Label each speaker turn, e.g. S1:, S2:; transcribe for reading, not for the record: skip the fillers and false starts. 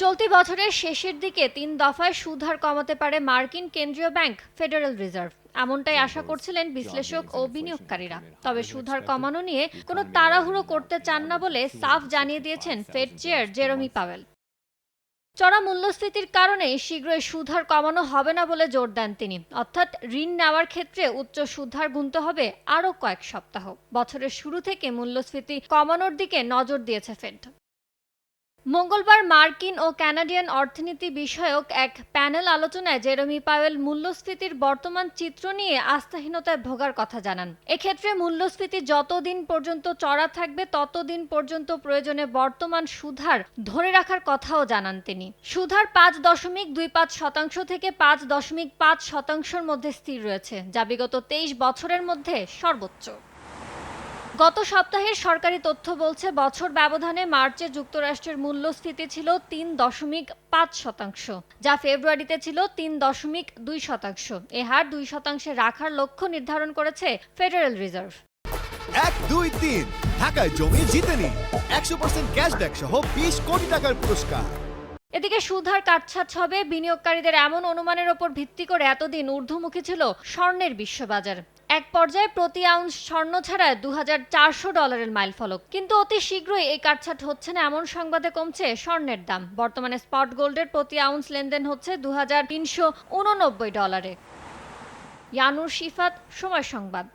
S1: চলতি বছরের শেষের দিকে ৩ দফায় সুদ হার কমাতে পারে মার্কিন কেন্দ্রীয় ব্যাংক ফেডারেল রিজার্ভ। এমনটাই আশা করছিলেন বিশ্লেষক ও বিনিয়োগকারীরা। তবে সুদ হার কমানো নিয়ে কোনো তাড়াহুড়ো করতে চান না বলে সাফ জানিয়ে দিয়েছেন ফেড চেয়ার জেরেমি পাওয়েল। চড়া মূল্যস্ফীতির কারণে শীঘ্রই সুদ হার কমানো হবে না বলে জোর দেন তিনি। অর্থাৎ ঋণ নেওয়ার ক্ষেত্রে উচ্চ সুদ হার গুনতে হবে আরও কয়েক সপ্তাহ। বছরের শুরু থেকে মূল্যস্ফীতি কমানোর দিকে নজর দিয়েছে ফেড। মঙ্গলবার মার্কিন ও কানাডিয়ান অর্থনীতি বিষয়ক এক প্যানেল আলোচনায় জেরেমি পাওয়েল মূল্যস্ফীতির বর্তমান চিত্র নিয়ে আস্থাহীনতায় ভোগার কথা জানান। এক্ষেত্রে মূল্যস্ফীতি যতদিন পর্যন্ত চড়া থাকবে ততদিন পর্যন্ত প্রয়োজনে বর্তমান সুদহার ধরে রাখার কথাও জানান তিনি। সুদহার ৫.২৫% থেকে ৫.৫%-র মধ্যে স্থির রয়েছে, যা বিগত ২৩ বছরের মধ্যে সর্বোচ্চ। গত সপ্তাহের সরকারি তথ্য বলছে বছর ব্যবধানে মার্চে যুক্তরাষ্ট্রের মূল্যস্ফীতি ছিল ৩.৫%, যা ফেব্রুয়ারিতে ছিল ৩.২%। এ হার ২% রাখার লক্ষ্য নির্ধারণ করেছে ফেডারেল রিজার্ভ।
S2: ১-২-৩ ঢাকায় জমি জিতে নিন ১০০% ক্যাশব্যাক সহ ২০ কোটি টাকার পুরস্কার।
S1: এদিকে সুদহার কাটছাট হবে বিনিয়োগকারীদের এমন অনুমানের ওপর ভিত্তি করে এতদিন ঊর্ধ্বমুখী ছিল স্বর্ণের বিশ্ববাজার। এক পর্যায়ে প্রতি আউন্স স্বর্ণ ছাড়ায় $২৪০০ মাইলফলক। কিন্তু অতি শীঘ্রই এই কাটছাট হচ্ছে না এমন সংবাদে কমছে স্বর্ণের দাম। বর্তমানে স্পট গোল্ডের প্রতি আউন্স লেনদেন হচ্ছে $২৩৮৯। ইয়ানুর শিফাত, সময় সংবাদ।